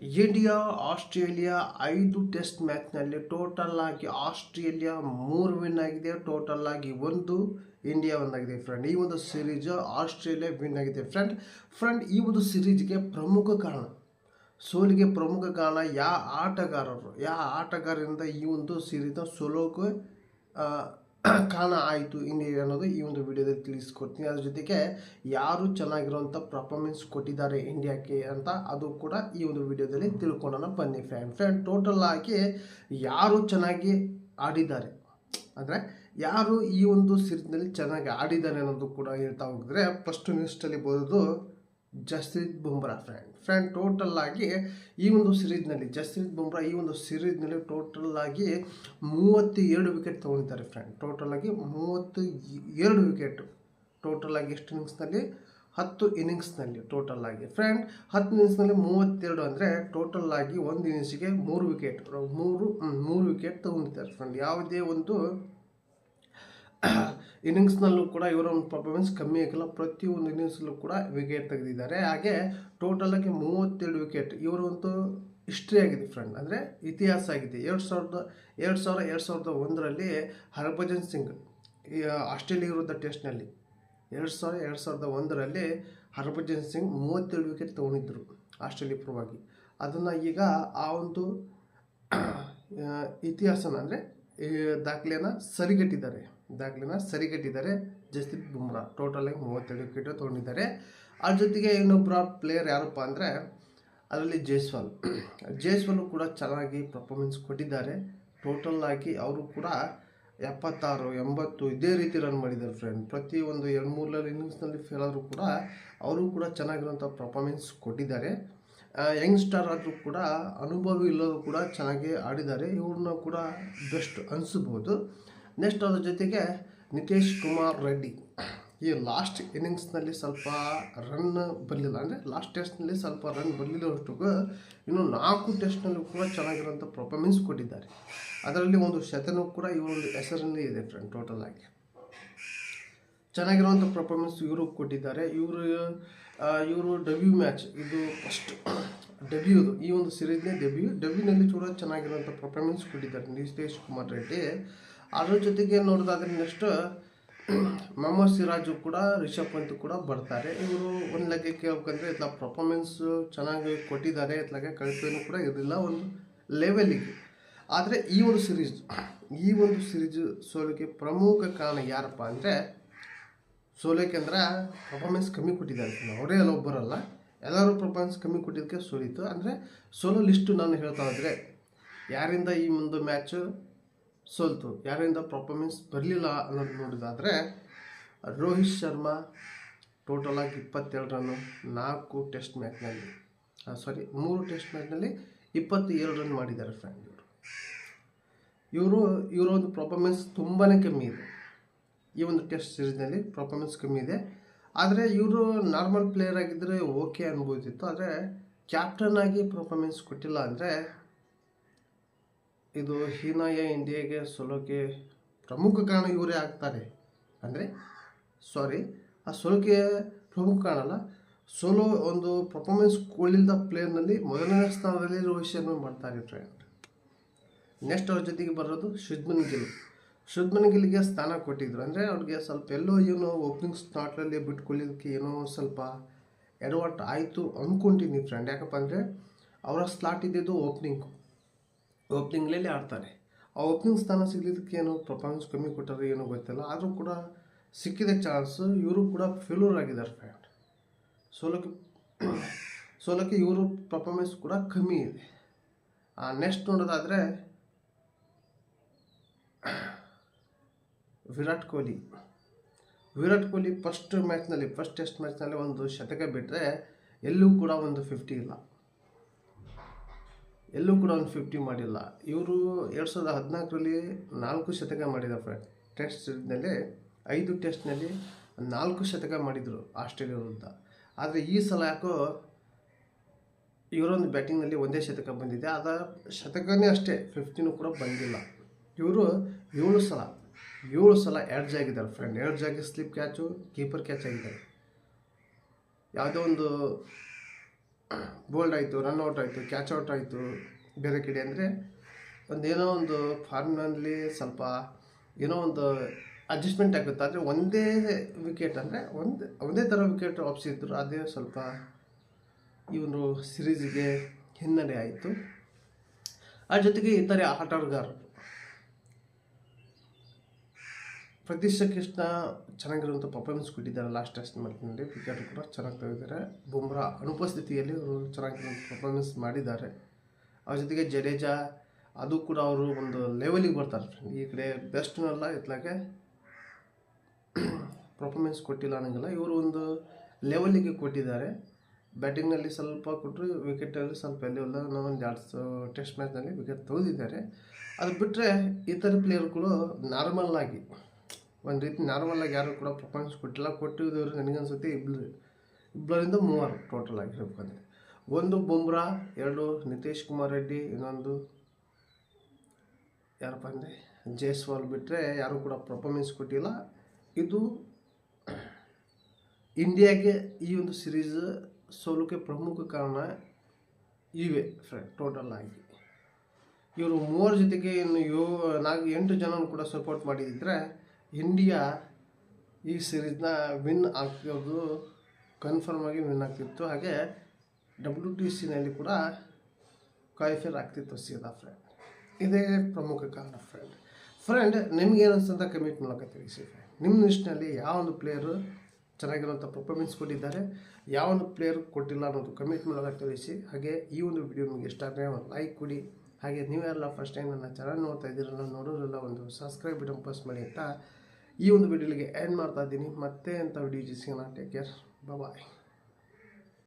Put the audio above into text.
India Australia 5 test ಮ್ಯಾಚ್ನಲ್ಲಿ total ಆಗಿ Australia 3 win ಆಗಿದೆ, total ಆಗಿ 1 ಇಂಡಿಯಾ ವಿನ್ ಆಗಿದೆ ಫ್ರೆಂಡ್. ಈ ಒಂದು ಸಿರೀಸ್ ಆಸ್ಟ್ರೇಲಿಯಾ ವಿನ್ ಆಗಿದೆ ಫ್ರೆಂಡ್. ಈ ಒಂದು ಸಿರೀಸ್ಗೆ ಪ್ರಮುಖ ಕಾರಣ, ಸೋಲಿಗೆ ಪ್ರಮುಖ ಕಾರಣ ಯಾವ ಆಟಗಾರರಿಂದ ಈ ಒಂದು ಸೀರೀಸ್ನ ಸೋಲೋಕೆ ಕಾರಣ ಆಯಿತು ಇಂಡಿಯಾ ಅನ್ನೋದು ಈ ಒಂದು ವಿಡಿಯೋದಲ್ಲಿ ತಿಳಿಸ್ಕೊಡ್ತೀನಿ. ಅದ್ರ ಜೊತೆಗೆ ಯಾರು ಚೆನ್ನಾಗಿರುವಂಥ ಪರ್ಫಾರ್ಮೆನ್ಸ್ ಕೊಟ್ಟಿದ್ದಾರೆ ಇಂಡಿಯಾಕ್ಕೆ ಅಂತ ಅದು ಕೂಡ ಈ ಒಂದು ವಿಡಿಯೋದಲ್ಲಿ ತಿಳ್ಕೊಳ್ಳೋಣ ಬನ್ನಿ ಫ್ರೆಂಡ್. ಟೋಟಲ್ ಆಗಿ ಯಾರು ಚೆನ್ನಾಗಿ ಆಡಿದ್ದಾರೆ ಅಂದರೆ ಯಾರು ಈ ಒಂದು ಸೀರೀಸ್ನಲ್ಲಿ ಚೆನ್ನಾಗಿ ಆಡಿದ್ದಾರೆ ಅನ್ನೋದು ಕೂಡ ಹೇಳ್ತಾ ಹೋಗಿದ್ರೆ ಫಸ್ಟ್ ಲಿಸ್ಟಲ್ಲಿ ಬರೋದು ಜಸ್ಪ್ರೀತ್ ಬುಮ್ರಾ ಫ್ರೆಂಡ್. ಟೋಟಲ್ ಆಗಿ ಈ ಒಂದು ಸಿರೀಸ್ನಲ್ಲಿ ಜಸ್ಪ್ರೀತ್ ಬುಮ್ರಾ ಈ ಒಂದು ಸಿರೀಸ್ನಲ್ಲಿ ಟೋಟಲ್ ಆಗಿ 32 ವಿಕೆಟ್ ತೊಗೊಂಡಿದ್ದಾರೆ ಫ್ರೆಂಡ್. ಟೋಟಲ್ ಆಗಿ 32 ವಿಕೆಟ್, ಟೋಟಲ್ ಆಗಿ ಎಷ್ಟು ಇನ್ನಿಂಗ್ಸ್ನಲ್ಲಿ 10 ಇನ್ನಿಂಗ್ಸ್ನಲ್ಲಿ ಟೋಟಲ್ ಆಗಿ ಫ್ರೆಂಡ್. 10 ಇನ್ನಿಂಗ್ಸ್ನಲ್ಲಿ 32 ಅಂದರೆ ಟೋಟಲ್ ಆಗಿ ಒಂದು ಇನ್ನಿಂಗ್ಸಿಗೆ 3 ವಿಕೆಟ್ ತೊಗೊಂಡಿದ್ದಾರೆ ಫ್ರೆಂಡ್. ಯಾವುದೇ ಒಂದು ಇನ್ನಿಂಗ್ಸ್ನಲ್ಲೂ ಕೂಡ ಇವರ ಒಂದು ಪರ್ಫಾರ್ಮೆನ್ಸ್ ಕಮ್ಮಿ ಆಗಿಲ್ಲ, ಪ್ರತಿಯೊಂದು ಇನ್ನಿಂಗ್ಸಲ್ಲೂ ಕೂಡ ವಿಕೆಟ್ ತೆಗೆದಿದ್ದಾರೆ. ಹಾಗೆ ಟೋಟಲ್ ಆಗಿ 32 ವಿಕೆಟ್ ಇವರ ಒಂದು ಹಿಸ್ಟ್ರಿ ಆಗಿದೆ ಫ್ರೆಂಡ್, ಅಂದರೆ ಇತಿಹಾಸ ಆಗಿದೆ. 2001ರಲ್ಲಿ ಹರ್ಭಜನ್ ಸಿಂಗ್ ಆಸ್ಟ್ರೇಲಿಯಾ ವಿರುದ್ಧ ಟೆಸ್ಟ್ನಲ್ಲಿ 2001ರಲ್ಲಿ ಹರ್ಭಜನ್ ಸಿಂಗ್ 32 ವಿಕೆಟ್ ತೊಗೊಂಡಿದ್ದರು ಆಸ್ಟ್ರೇಲಿಯಾ ಪರವಾಗಿ. ಅದನ್ನು ಈಗ ಆ ಒಂದು ಇತಿಹಾಸನ ಅಂದರೆ ದಾಖಲೆನ ಸರಿಗಟ್ಟಿದ್ದಾರೆ ಜಸ್ಪ್ರೀತ್ ಬುಮ್ರಾ. ಟೋಟಲ್ ಆಗಿ 32 ವಿಕೆಟ್ ತೊಗೊಂಡಿದ್ದಾರೆ. ಅದ್ರ ಜೊತೆಗೆ ಇನ್ನೊಬ್ಬರ ಪ್ಲೇಯರ್ ಯಾರಪ್ಪ ಅಂದರೆ ಅದರಲ್ಲಿ ಜೈಸ್ವಾಲ್ ಕೂಡ ಚೆನ್ನಾಗಿ ಪರ್ಫಾರ್ಮೆನ್ಸ್ ಕೊಟ್ಟಿದ್ದಾರೆ. ಟೋಟಲ್ ಆಗಿ ಅವರು ಕೂಡ 76, 80 ಇದೇ ರೀತಿ ರನ್ ಮಾಡಿದ್ದಾರೆ ಫ್ರೆಂಡ್. ಪ್ರತಿಯೊಂದು 2-3 ಇನ್ನಿಂಗ್ಸ್ನಲ್ಲಿ ಫೇಲ್ ಆದರೂ ಕೂಡ ಅವರು ಕೂಡ ಚೆನ್ನಾಗಿರುವಂಥ ಪರ್ಫಾರ್ಮೆನ್ಸ್ ಕೊಟ್ಟಿದ್ದಾರೆ. ಯಂಗ್ಸ್ಟರ್ ಆದರೂ ಕೂಡ ಅನುಭವಿ ಇಲ್ಲರೂ ಕೂಡ ಚೆನ್ನಾಗಿ ಆಡಿದ್ದಾರೆ. ಇವ್ರನ್ನ ಕೂಡ ಬೆಸ್ಟ್ ಅನಿಸ್ಬೋದು. ನೆಕ್ಸ್ಟ್ ಅದ್ರ ಜೊತೆಗೆ ನಿತೀಶ್ ಕುಮಾರ್ ರೆಡ್ಡಿ ಈ ಲಾಸ್ಟ್ ಇನ್ನಿಂಗ್ಸ್ನಲ್ಲಿ ಸ್ವಲ್ಪ ರನ್ ಬರಲಿಲ್ಲ, ಅಂದರೆ ಲಾಸ್ಟ್ ಟೆಸ್ಟ್ನಲ್ಲಿ ಸ್ವಲ್ಪ ರನ್ ಬರಲಿಲ್ಲ ಅಷ್ಟು. ಇನ್ನು 4 ಟೆಸ್ಟ್ನಲ್ಲೂ ಕೂಡ ಚೆನ್ನಾಗಿರೋಂಥ ಪರ್ಫಾರ್ಮೆನ್ಸ್ ಕೊಟ್ಟಿದ್ದಾರೆ. ಅದರಲ್ಲಿ ಒಂದು ಶತನೂ ಕೂಡ ಇವರ ಒಂದು ಹೆಸರಲ್ಲಿ ಇದೆ ಫ್ರೆಂಡ್. ಟೋಟಲ್ ಆಗಿ ಚೆನ್ನಾಗಿರುವಂಥ ಪರ್ಫಾರ್ಮೆನ್ಸ್ ಇವರು ಕೊಟ್ಟಿದ್ದಾರೆ. ಇವರು ಡೆಬ್ಯೂ ಮ್ಯಾಚ್, ಇದು ಫಸ್ಟ್ ಡೆಬ್ಯೂದು, ಈ ಒಂದು ಸಿರೀಸ್ನೇ ಡೆಬ್ಯೂನಲ್ಲಿ ಕೂಡ ಚೆನ್ನಾಗಿರುವಂಥ ಪರ್ಫಾರ್ಮೆನ್ಸ್ ಕೊಟ್ಟಿದ್ದಾರೆ ನಿತೀಶ್ ಕುಮಾರ್ ರೆಡ್ಡಿ. ಅದ್ರ ಜೊತೆಗೆ ನೋಡೋದಾದ್ರೆ ನೆಕ್ಸ್ಟ್ ಮೊಹಮ್ಮದ್ ಸಿರಾಜು ಕೂಡ, ರಿಷಬ್ ಪಂತ್ ಕೂಡ ಬರ್ತಾರೆ. ಇವರು ಒಂದು ಲೆಕ್ಕಕ್ಕೆ ಹೇಳ್ಬೇಕಂದ್ರೆ ಇತ್ಲ ಪರ್ಫಾರ್ಮೆನ್ಸು ಚೆನ್ನಾಗಿ ಕೊಟ್ಟಿದ್ದಾರೆ, ಇತ್ಲಾಗೆ ಕಳಪೆನೂ ಕೂಡ ಇರಲಿಲ್ಲ ಒಂದು ಲೆವೆಲಿಗೆ. ಆದರೆ ಈ ಒಂದು ಸಿರೀಸ್ ಸೋಲಿಗೆ ಪ್ರಮುಖ ಕಾರಣ ಯಾರಪ್ಪ ಅಂದರೆ ಸೋಲೋಕೆ ಅಂದ್ರೆ ಪರ್ಫಾರ್ಮೆನ್ಸ್ ಕಮ್ಮಿ ಕೊಟ್ಟಿದ್ದಾರೆ. ಅವರೇ ಎಲ್ಲ ಒಬ್ಬರಲ್ಲ, ಎಲ್ಲರೂ ಪರ್ಫಾರ್ಮೆನ್ಸ್ ಕಮ್ಮಿ ಕೊಟ್ಟಿದ್ದಕ್ಕೆ ಸೋಲಿತು. ಅಂದರೆ ಸೋಲೋ ಲಿಸ್ಟು ನಾನು ಹೇಳ್ತಾ ಇದ್ದರೆ ಯಾರಿಂದ ಈ ಒಂದು ಮ್ಯಾಚ್ ಸೋಲ್ತು, ಯಾರಿಂದ ಪರ್ಫಾರ್ಮೆನ್ಸ್ ಬರಲಿಲ್ಲ ಅನ್ನೋದು ನೋಡೋದಾದರೆ ರೋಹಿತ್ ಶರ್ಮಾ ಟೋಟಲ್ ಆಗಿ 22 ರನ್ನು 3 ಟೆಸ್ಟ್ ಮ್ಯಾಚ್ನಲ್ಲಿ 22 ರನ್ ಮಾಡಿದ್ದಾರೆ ಫ್ರೆಂಡ್. ಇವರ ಒಂದು ಪರ್ಫಾರ್ಮೆನ್ಸ್ ತುಂಬಾ ಕಮ್ಮಿ ಇದೆ. ಈ ಒಂದು ಟೆಸ್ಟ್ ಸೀರೀಸ್ನಲ್ಲಿ ಪರ್ಫಾರ್ಮೆನ್ಸ್ ಕಮ್ಮಿ ಇದೆ. ಆದರೆ ಇವರು ನಾರ್ಮಲ್ ಪ್ಲೇಯರ್ ಆಗಿದ್ದರೆ ಓಕೆ ಅನ್ಬೋದಿತ್ತು. ಆದರೆ ಕ್ಯಾಪ್ಟನ್ ಆಗಿ ಪರ್ಫಾರ್ಮೆನ್ಸ್ ಕೊಟ್ಟಿಲ್ಲ ಅಂದರೆ ಇದು ಹೀನಾಯ ಇಂಡಿಯಾಗೆ ಸೋಲೋಕೆ ಪ್ರಮುಖ ಕಾರಣ ಇವರೇ ಆಗ್ತಾರೆ. ಅಂದರೆ ಆ ಸೋಲೋಕೆ ಪ್ರಮುಖ ಕಾರಣ ಅಲ್ಲ, ಸೋಲೋ ಒಂದು ಪರ್ಫಾರ್ಮೆನ್ಸ್ ಕೊಡಲಿಲ್ಲದ ಪ್ಲೇಯರ್ನಲ್ಲಿ ಮೊದಲನೇ ಸ್ಥಾನದಲ್ಲಿ ರೋಹಿತ್ ಶರ್ಮಾ ಮಾಡ್ತಾರೆ ಫ್ರೆಂಡ್. ನೆಕ್ಸ್ಟ್ ಅವ್ರ ಜೊತೆಗೆ ಬರೋದು ಶುಭ್ಮನ್ ಗಿಲ್ಗೆ ಸ್ಥಾನ ಕೊಟ್ಟಿದ್ರು. ಅಂದರೆ ಅವ್ರಿಗೆ ಸ್ವಲ್ಪ ಎಲ್ಲೋ ಏನೋ ಓಪನಿಂಗ್ ಸ್ಟಾರ್ಟಲ್ಲಿ ಬಿಟ್ಕೊಳ್ಳೋದಕ್ಕೆ ಏನೋ ಸ್ವಲ್ಪ ಎಡವಟ್ಟು ಆಯಿತು ಅಂದ್ಕೊಂಡಿನಿ ಫ್ರೆಂಡ್. ಯಾಕಪ್ಪ ಅಂದರೆ ಅವರ ಸ್ಲಾಟ್ ಇದ್ದಿದ್ದು ಓಪನಿಂಗ್ಲಲ್ಲಿ ಆಡ್ತಾರೆ. ಆ ಓಪನಿಂಗ್ ಸ್ಥಾನ ಸಿಗಲಿದ್ದಕ್ಕೆ ಏನೋ ಪರ್ಫಾರ್ಮೆನ್ಸ್ ಕಮ್ಮಿ ಕೊಟ್ಟರೆ ಏನೋ ಗೊತ್ತಿಲ್ಲ. ಆದರೂ ಕೂಡ ಸಿಕ್ಕಿದ ಚಾನ್ಸು ಇವರು ಕೂಡ ಫೇಲ್ಯೂರ್ ಆಗಿದ್ದಾರೆ ಫ್ರೆಂಡ್. ಸೋಲೋಕ್ಕೆ ಇವರು ಪರ್ಫಾರ್ಮೆನ್ಸ್ ಕೂಡ ಕಮ್ಮಿ ಇದೆ. ನೆಕ್ಸ್ಟ್ ನೋಡೋದಾದರೆ ವಿರಾಟ್ ಕೊಹ್ಲಿ ಫಸ್ಟ್ ಟೆಸ್ಟ್ ಮ್ಯಾಚ್ನಲ್ಲಿ ಒಂದು ಶತಕ ಬಿಟ್ಟರೆ ಎಲ್ಲೂ ಕೂಡ ಒಂದು 50 ಇಲ್ಲ, ಎಲ್ಲೂ ಕೂಡ ಒಂದು 50 ಮಾಡಿಲ್ಲ. ಇವರು 2014ರಲ್ಲಿ 4 ಶತಕ ಮಾಡಿದ್ದಾರೆ ಫ್ರೆಂಡ್. ಟೆಸ್ಟ್ ಸೀರೀಸ್ನಲ್ಲಿ 5 ಟೆಸ್ಟ್ನಲ್ಲಿ 4 ಶತಕ ಮಾಡಿದರು ಆಸ್ಟ್ರೇಲಿಯಾ ವಿರುದ್ಧ. ಆದರೆ ಈ ಸಲ ಯಾಕೋ ಇವರೊಂದು ಬ್ಯಾಟಿಂಗ್ನಲ್ಲಿ ಒಂದೇ ಶತಕ ಬಂದಿದೆ. ಅದ ಶತಕನೇ ಅಷ್ಟೇ, 50ನೂ ಕೂಡ ಬಂದಿಲ್ಲ. ಇವರು 7 ಸಲ ಎಡ್ಜ್ ಆಗಿದ್ದಾರೆ ಫ್ರೆಂಡ್. ಎಡ್ಜ್ ಆಗಿ ಸ್ಲಿಪ್ ಕ್ಯಾಚು, ಕೀಪರ್ ಕ್ಯಾಚ್ ಆಗಿದ್ದಾರೆ. ಯಾವುದೋ ಒಂದು ಬೋಲ್ಡ್ ಆಯಿತು, ರನ್ಔಟ್ ಆಯಿತು, ಕ್ಯಾಚ್ ಔಟ್ ಆಯಿತು. ಬೇರೆ ಕಡೆ ಅಂದರೆ ಏನೋ ಒಂದು ಫಾರ್ಮ್ನಲ್ಲಿ ಸ್ವಲ್ಪ ಏನೋ ಒಂದು ಅಡ್ಜಸ್ಟ್ಮೆಂಟ್ ಆಗುತ್ತೆ. ಆದರೆ ಒಂದೇ ವಿಕೆಟ್ ಅಂದರೆ ಒಂದೇ ಥರ ವಿಕೆಟ್ ಒಪ್ಸಿದ್ರು, ಅದೇ ಸ್ವಲ್ಪ ಈ ಒಂದು ಸಿರೀಸ್ಗೆ ಹಿನ್ನಡೆ ಆಯಿತು. ಅದ್ರ ಜೊತೆಗೆ ಇತರೆ ಆಟಗಾರರು ಪ್ರತಿಷ್ಠ ಕೃಷ್ಣ ಚೆನ್ನಾಗಿರುವಂಥ ಪರ್ಫಾರ್ಮೆನ್ಸ್ ಕೊಟ್ಟಿದ್ದಾರೆ. ಲಾಸ್ಟ್ ಟೆಸ್ಟ್ ಮ್ಯಾಚ್ನಲ್ಲಿ ವಿಕೆಟ್ ಕೂಡ ಚೆನ್ನಾಗಿ ತೆಗೆದಿದ್ದಾರೆ. ಬುಮ್ರಾ ಅನುಪಸ್ಥಿತಿಯಲ್ಲಿ ಅವರು ಚೆನ್ನಾಗಿರುವಂಥ ಪರ್ಫಾರ್ಮೆನ್ಸ್ ಮಾಡಿದ್ದಾರೆ. ಅವ್ರ ಜೊತೆಗೆ ಜಡೇಜಾ ಅದು ಕೂಡ ಅವರು ಒಂದು ಲೆವೆಲಿಗೆ ಬರ್ತಾರೆ. ಈ ಕಡೆ ಬೆಸ್ಟ್ನಲ್ಲ ಇತ್ಲಾಗೆ ಪರ್ಫಾರ್ಮೆನ್ಸ್ ಕೊಟ್ಟಿಲ್ಲ ಅನ್ನೋಂಗಿಲ್ಲ, ಇವರು ಒಂದು ಲೆವೆಲಿಗೆ ಕೊಟ್ಟಿದ್ದಾರೆ. ಬ್ಯಾಟಿಂಗ್ನಲ್ಲಿ ಸ್ವಲ್ಪ ಕೊಟ್ಟರು, ವಿಕೆಟಲ್ಲಿ ಸ್ವಲ್ಪ ಎಲ್ಲಿಲ್ಲ. ಒಂದು 2 ಟೆಸ್ಟ್ ಮ್ಯಾಚ್ನಲ್ಲಿ ವಿಕೆಟ್ ತೆಗೆದಿದ್ದಾರೆ. ಅದು ಬಿಟ್ಟರೆ ಇತರ ಪ್ಲೇಯರ್ಗಳು ನಾರ್ಮಲ್ ಆಗಿ ಒಂದು ರೀತಿ ನಾರ್ಮಲಾಗಿ ಯಾರು ಕೂಡ ಪರ್ಫಾರ್ಮೆನ್ಸ್ ಕೊಟ್ಟಿಲ್ಲ. ಕೊಟ್ಟಿದ್ದವರು ನನಗನ್ಸುತ್ತೆ ಇಬ್ಬರಿಂದ 3 ಟೋಟಲ್ ಆಗಿರ್ಬೇಕಂದ್ರೆ, ಒಂದು ಬುಮ್ರಾ, 2 ನಿತೀಶ್ ಕುಮಾರ್ ರೆಡ್ಡಿ, ಇನ್ನೊಂದು ಯಾರಪ್ಪ ಅಂದರೆ ಜೈಸ್ವಾಲ್. ಬಿಟ್ಟರೆ ಯಾರು ಕೂಡ ಪರ್ಫಾರ್ಮೆನ್ಸ್ ಕೊಟ್ಟಿಲ್ಲ. ಇದು ಇಂಡಿಯಾಗೆ ಈ ಒಂದು ಸಿರೀಸ್ ಸೋಲಕ್ಕೆ ಪ್ರಮುಖ ಕಾರಣ ಇವೆ ಫ್ರೆಂಡ್. ಟೋಟಲ್ ಆಗಿ ಇವರು 3 ಜೊತೆಗೆ ಇನ್ನು 8 ಜನ ಕೂಡ ಸಪೋರ್ಟ್ ಮಾಡಿದ್ರೆ ಇಂಡಿಯಾ ಈ ಸಿರೀಸ್ನ ವಿನ್ ಆಗ್ತಿರೋದು ಕನ್ಫರ್ಮ್ ಆಗಿ ವಿನ್ ಆಗ್ತಿತ್ತು. ಹಾಗೆ WTCನಲ್ಲಿ ಕೂಡ ಕ್ವಾಲಿಫೈರ್ ಆಗ್ತಿತ್ತು ಸೀದಾ ಫ್ರೆಂಡ್. ಇದೇ ಪ್ರಮುಖ ಕಾರಣ ಫ್ರೆಂಡ್. ನಿಮ್ಗೇನು ಅನಿಸ್ತಂತ ಕಮೆಂಟ್ ಮೂಲಕ ತಿಳಿಸಿ ಫ್ರೆಂಡ್. ನಿಮ್ಮ ಲಿಸ್ಟ್ನಲ್ಲಿ ಯಾವೊಂದು ಪ್ಲೇಯರು ಚೆನ್ನಾಗಿರುವಂಥ ಪರ್ಫಾರ್ಮೆನ್ಸ್ ಕೊಟ್ಟಿದ್ದಾರೆ, ಯಾವೊಂದು ಪ್ಲೇಯರ್ ಕೊಟ್ಟಿಲ್ಲ ಅನ್ನೋದು ಕಮೆಂಟ್ ಮೂಲಕ ತಿಳಿಸಿ. ಹಾಗೆ ಈ ಒಂದು ವಿಡಿಯೋ ನಿಮಗೆ ಇಷ್ಟ ಆದರೆ ಒಂದು ಲೈಕ್ ಕೊಡಿ. ಹಾಗೆ ನೀವೆಲ್ಲ ಫಸ್ಟ್ ಟೈಮ್ ನನ್ನ ಚಾನಲ್ ನೋಡ್ತಾ ಇದ್ದೀರಲ್ಲ, ನೋಡೋರೆಲ್ಲ ಒಂದು ಸಬ್ಸ್ಕ್ರೈಬ್ ಬಟನ್ ಪ್ರೆಸ್ ಮಾಡಿ ಅಂತ ಈ ಒಂದು ವಿಡಿಯೋಗೆ ಎಂಡ್ ಮಾಡ್ತಾ ಇದ್ದೀನಿ. ಮತ್ತೆ ಅಂತ ವಿಡಿಯೋ ಸಿಗೋಣ. ಟೇಕ್ ಕೇರ್, ಬಾಯ್.